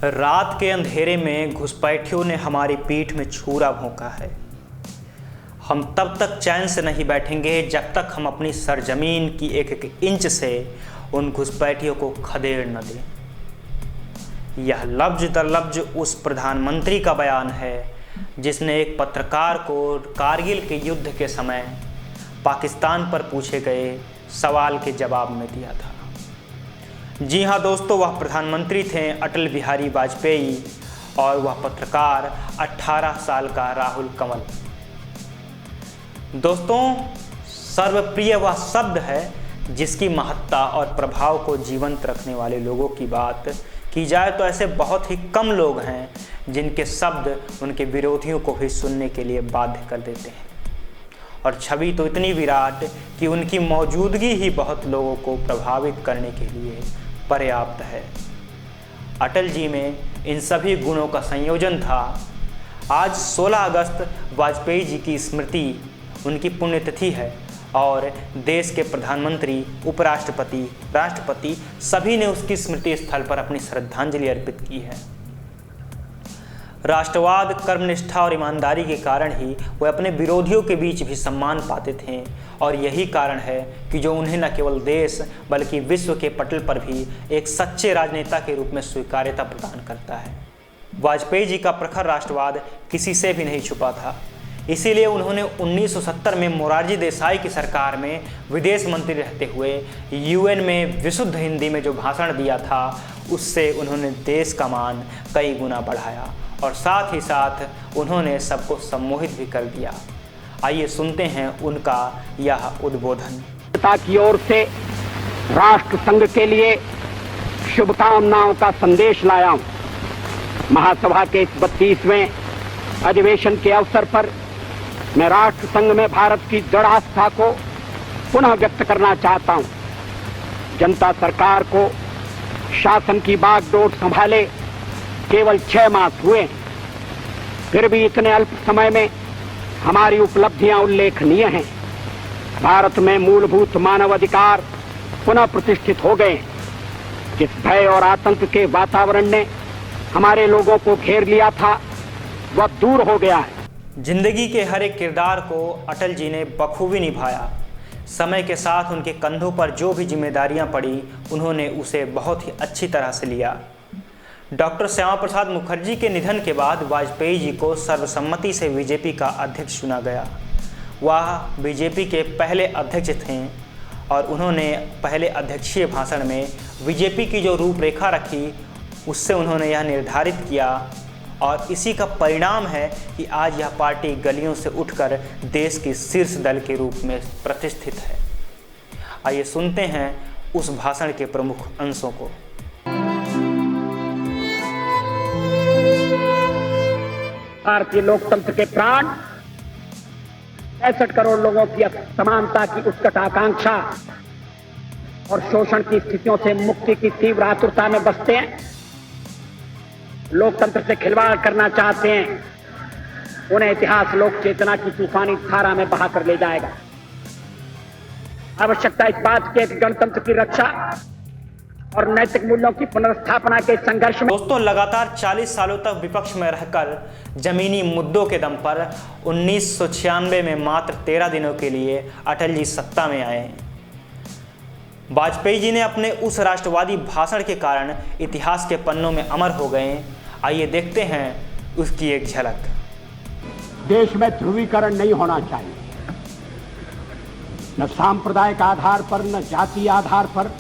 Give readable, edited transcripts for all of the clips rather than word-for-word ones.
रात के अंधेरे में घुसपैठियों ने हमारी पीठ में छुरा भोंका है। हम तब तक चैन से नहीं बैठेंगे जब तक हम अपनी सरजमीन की एक एक इंच से उन घुसपैठियों को खदेड़ न दें। यह लफ्ज दर लफ्ज उस प्रधानमंत्री का बयान है जिसने एक पत्रकार को कारगिल के युद्ध के समय पाकिस्तान पर पूछे गए सवाल के जवाब में दिया था। जी हाँ दोस्तों, वह प्रधानमंत्री थे अटल बिहारी वाजपेयी और वह पत्रकार 18 साल का राहुल कंवल। दोस्तों, सर्वप्रिय वह शब्द है जिसकी महत्ता और प्रभाव को जीवंत रखने वाले लोगों की बात की जाए तो ऐसे बहुत ही कम लोग हैं जिनके शब्द उनके विरोधियों को भी सुनने के लिए बाध्य कर देते हैं। और छवि तो इतनी विराट कि उनकी मौजूदगी ही बहुत लोगों को प्रभावित करने के लिए पर्याप्त है। अटल जी में इन सभी गुणों का संयोजन था। आज 16 अगस्त वाजपेयी जी की स्मृति, उनकी पुण्यतिथि है और देश के प्रधानमंत्री, उपराष्ट्रपति, राष्ट्रपति सभी ने उसकी स्मृति स्थल पर अपनी श्रद्धांजलि अर्पित की है। राष्ट्रवाद, कर्मनिष्ठा और ईमानदारी के कारण ही वे अपने विरोधियों के बीच भी सम्मान पाते थे और यही कारण है कि जो उन्हें न केवल देश बल्कि विश्व के पटल पर भी एक सच्चे राजनेता के रूप में स्वीकार्यता प्रदान करता है। वाजपेयी जी का प्रखर राष्ट्रवाद किसी से भी नहीं छुपा था। इसीलिए उन्होंने 1970 में मोरारजी देसाई की सरकार में विदेश मंत्री रहते हुए यूएन में विशुद्ध हिंदी में जो भाषण दिया था, उससे उन्होंने देश का मान कई गुना बढ़ाया और साथ ही साथ उन्होंने सबको सम्मोहित भी कर दिया। आइए सुनते हैं उनका यह उद्बोधन। की ओर से राष्ट्र संघ के लिए शुभकामनाओं का संदेश लाया हूं। महासभा के इस 32वें अधिवेशन के अवसर पर मैं राष्ट्र संघ में भारत की दृढ़ आस्था को पुनः व्यक्त करना चाहता हूं। जनता सरकार को शासन की बागडोर संभाले केवल 6 मास हुए, फिर भी इतने अल्प समय में हमारी उपलब्धियां उल्लेखनीय हैं। भारत में मूलभूत मानव अधिकार पुनः प्रतिष्ठित हो गए। जिस भय और आतंक के वातावरण ने हमारे लोगों को घेर लिया था, वह दूर हो गया है। जिंदगी के हर एक किरदार को अटल जी ने बखूबी निभाया। समय के साथ उनके कंधों पर जो भी जिम्मेदारियां पड़ी, उन्होंने उसे बहुत ही अच्छी तरह से लिया। डॉक्टर श्यामा प्रसाद मुखर्जी के निधन के बाद वाजपेयी जी को सर्वसम्मति से बीजेपी का अध्यक्ष चुना गया। वह बीजेपी के पहले अध्यक्ष थे और उन्होंने पहले अध्यक्षीय भाषण में बीजेपी की जो रूपरेखा रखी, उससे उन्होंने यह निर्धारित किया और इसी का परिणाम है कि आज यह पार्टी गलियों से उठकर देश की शीर्ष दल के रूप में प्रतिष्ठित है। आइए सुनते हैं उस भाषण के प्रमुख अंशों को। भारतीय लोकतंत्र के प्राण 65 करोड़ लोगों की समानता की उत्कट आकांक्षा और शोषण की स्थितियों से मुक्ति की तीव्र आतुरता में बसते हैं। लोकतंत्र से खिलवाड़ करना चाहते हैं, उन्हें इतिहास लोक चेतना की तूफानी धारा में बहा कर ले जाएगा। आवश्यकता इस बात की गणतंत्र की रक्षा और नैतिक मूल्यों की पुनर्स्थापना के संघर्ष में। दोस्तों, लगातार 40 सालों तक विपक्ष में रहकर जमीनी मुद्दों के दम पर 1996 में मात्र 13 दिनों के लिए अटल जी सत्ता में आए। वाजपेयी जी ने अपने उस राष्ट्रवादी भाषण के कारण इतिहास के पन्नों में अमर हो गए। आइए देखते हैं उसकी एक झलक। देश में ध्रुवीकरण नहीं होना चाहिए, न सांप्रदायिक आधार पर, न जातीय आधार पर,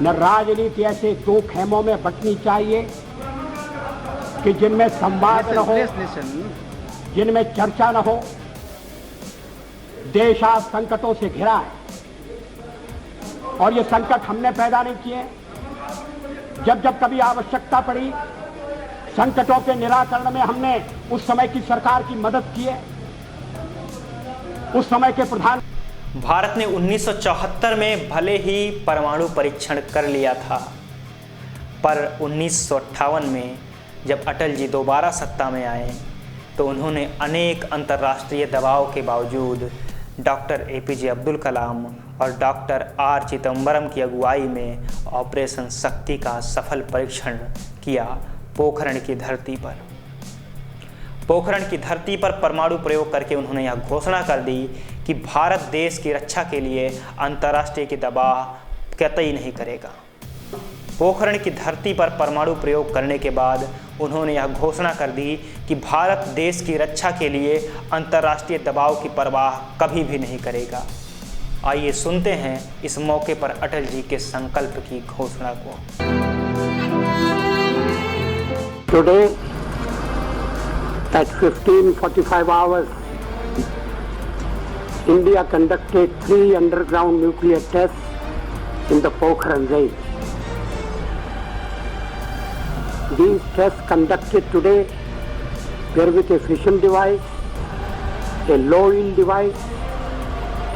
न राजनीति ऐसे 2 खेमों में बंटनी चाहिए कि जिनमें संवाद न हो, जिनमें चर्चा न हो। देश आज संकटों से घिरा है और ये संकट हमने पैदा नहीं किए। जब जब कभी आवश्यकता पड़ी, संकटों के निराकरण में हमने उस समय की सरकार की मदद की है। उस समय के प्रधान भारत ने 1974 में भले ही परमाणु परीक्षण कर लिया था, पर 1958 में जब अटल जी दोबारा सत्ता में आए तो उन्होंने अनेक अंतर्राष्ट्रीय दबाव के बावजूद डॉक्टर APJ अब्दुल कलाम और डॉक्टर आर चिदम्बरम की अगुवाई में ऑपरेशन शक्ति का सफल परीक्षण किया पोखरण की धरती पर। पोखरण की धरती पर परमाणु प्रयोग करके उन्होंने यह घोषणा कर दी कि भारत देश की रक्षा के लिए अंतर्राष्ट्रीय के दबाव कतई नहीं करेगा। पोखरण की धरती पर परमाणु प्रयोग करने के बाद उन्होंने यह घोषणा कर दी कि भारत देश की रक्षा के लिए अंतर्राष्ट्रीय दबाव की परवाह कभी भी नहीं करेगा। आइए सुनते हैं इस मौके पर अटल जी के संकल्प की घोषणा को। Today at 15:45 hours, India conducted 3 underground nuclear tests in the Pokhran range. These tests conducted today were with a fission device, a low yield device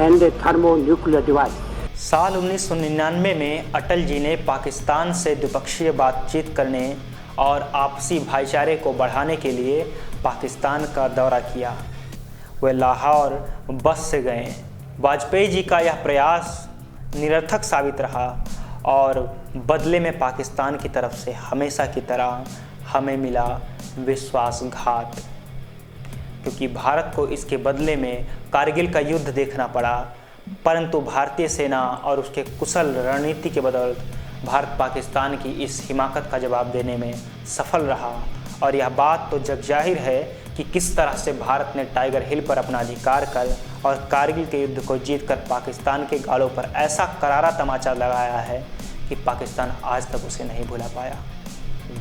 and a thermonuclear device. साल 1999 में अटल जी ने पाकिस्तान से द्विपक्षीय बातचीत करने और आपसी भाईचारे को बढ़ाने के लिए पाकिस्तान का दौरा किया। वे लाहौर बस से गए। वाजपेयी जी का यह प्रयास निरर्थक साबित रहा और बदले में पाकिस्तान की तरफ से हमेशा की तरह हमें मिला विश्वासघात, क्योंकि भारत को इसके बदले में कारगिल का युद्ध देखना पड़ा। परंतु भारतीय सेना और उसके कुशल रणनीति के बदौलत भारत पाकिस्तान की इस हिमाकत का जवाब देने में सफल रहा। और यह बात तो जग जाहिर है कि किस तरह से भारत ने टाइगर हिल पर अपना अधिकार कर और कारगिल के युद्ध को जीतकर पाकिस्तान के गालों पर ऐसा करारा तमाचा लगाया है कि पाकिस्तान आज तक उसे नहीं भुला पाया।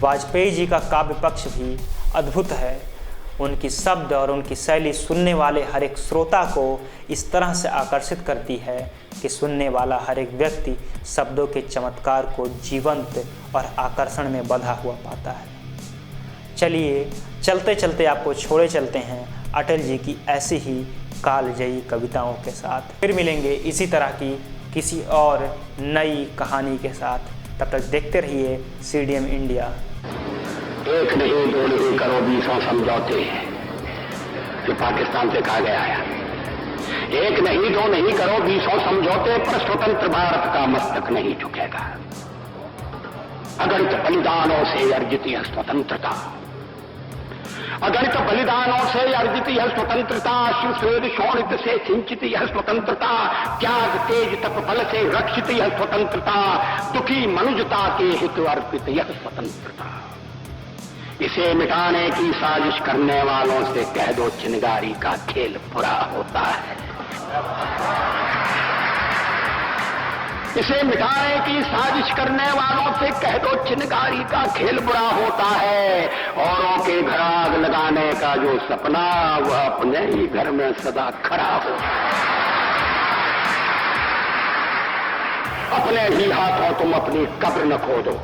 वाजपेयी जी का काव्य पक्ष भी अद्भुत है। उनकी शब्द और उनकी शैली सुनने वाले हर एक श्रोता को इस तरह से आकर्षित करती है कि सुनने वाला हर एक व्यक्ति शब्दों के चमत्कार को जीवंत और आकर्षण में बंधा हुआ पाता है। चलिए चलते चलते आपको छोड़े चलते हैं अटल जी की ऐसी ही कालजयी कविताओं के साथ। फिर मिलेंगे इसी तरह की किसी और नई कहानी के साथ। तब तक देखते रहिए CDM इंडिया। एक नहीं दो नहीं करो 20 समझौते जो पाकिस्तान से कहा गया है। एक नहीं दो नहीं करो 20 समझौते पर स्वतंत्र भारत का मस्तक नहीं झुकेगा। अगणित बलिदानों से अर्जित यह स्वतंत्रता, अगणित बलिदानों से अर्जित यह स्वतंत्रता, शिवस्वेद शोणित से सिंचित यह स्वतंत्रता, त्याग तेज तप बल से रक्षित यह स्वतंत्रता, दुखी मनुजता के हित अर्पित यह स्वतंत्रता। इसे मिटाने की साजिश करने वालों से कह दो चिनगारी का खेल बुरा होता है। इसे मिटाने की साजिश करने वालों से कह दो चिनगारी का खेल बुरा होता है। औरों के घर आग लगाने का जो सपना वह अपने ही घर में सदा खड़ा हो। अपने ही हाथों तुम अपनी कब्र न खोदो,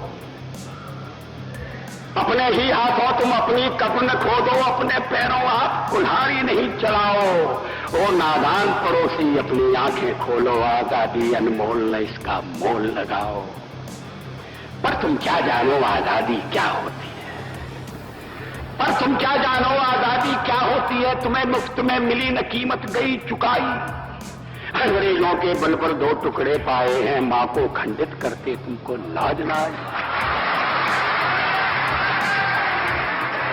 अपने ही हाथों तुम अपनी कब्र न खोदो, अपने पैरों आप कुल्हाड़ी नहीं चलाओ। ओ नादान पड़ोसी अपनी आंखें खोलो, आजादी अनमोल न इसका मोल लगाओ। पर तुम क्या जानो आजादी क्या होती है, पर तुम क्या जानो आजादी क्या होती है। तुम्हें मुफ्त में मिली न कीमत गई चुकाई। अंग्रेजों के बल पर 2 टुकड़े पाए हैं, मां को खंडित करते तुमको लाज लाज।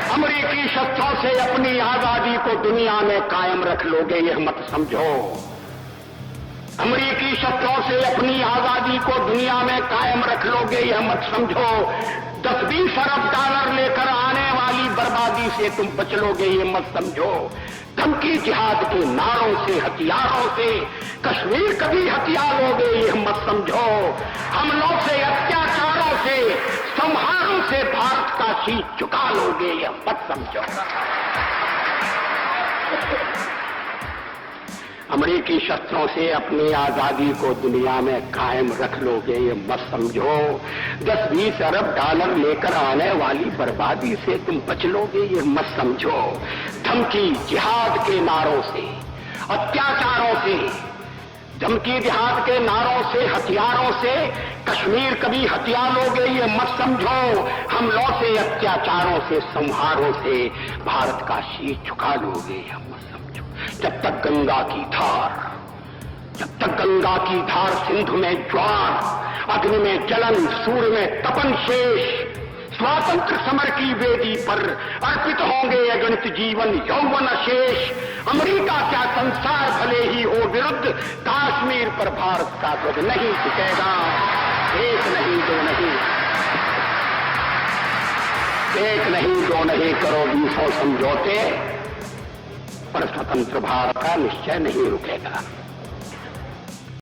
अमेरिकी शस्त्रों से अपनी आजादी को दुनिया में कायम रख लोगे यह मत समझो। अमेरिकी शस्त्रों से अपनी आजादी को दुनिया में कायम रख लोगे यह मत समझो। 10-20 अरब डॉलर लेकर आने वाली बर्बादी से तुम बच लोगे यह मत समझो। धमकी जिहाद के नारों से हथियारों से कश्मीर कभी हथियार लोगे यह मत समझो। हमलों से अत्याचारों से संहारों से भारत का शीश झुका लोगे यह मत समझो। अमेरिकी शस्त्रों से अपनी आजादी को दुनिया में कायम रख लोगे ये मत समझो। 10-20 अरब डॉलर लेकर आने वाली बर्बादी से तुम बच लोगे ये मत समझो। धमकी जिहाद के नारों से अत्याचारों से, धमकी जिहाद के नारों से हथियारों से कश्मीर कभी हथियार लोगे ये मत समझो। हमलों से अत्याचारों से संहारों से भारत का शीश झुका लोगे ये मत समझो। जब तक गंगा की धार जब तक गंगा की धार, सिंधु में ज्वार, अग्नि में जलन, सूर्य में तपन शेष, स्वातंत्र समर की वेदी पर अर्पित होंगे अगणित जीवन यौवन अशेष। अमेरिका क्या संसार भले ही हो विरुद्ध, कश्मीर पर भारत का ध्वज नहीं झुकेगा। एक नहीं दो नहीं, एक नहीं दो नहीं करो 20 समझौते, पर स्वतंत्र भारत का निश्चय नहीं रुकेगा।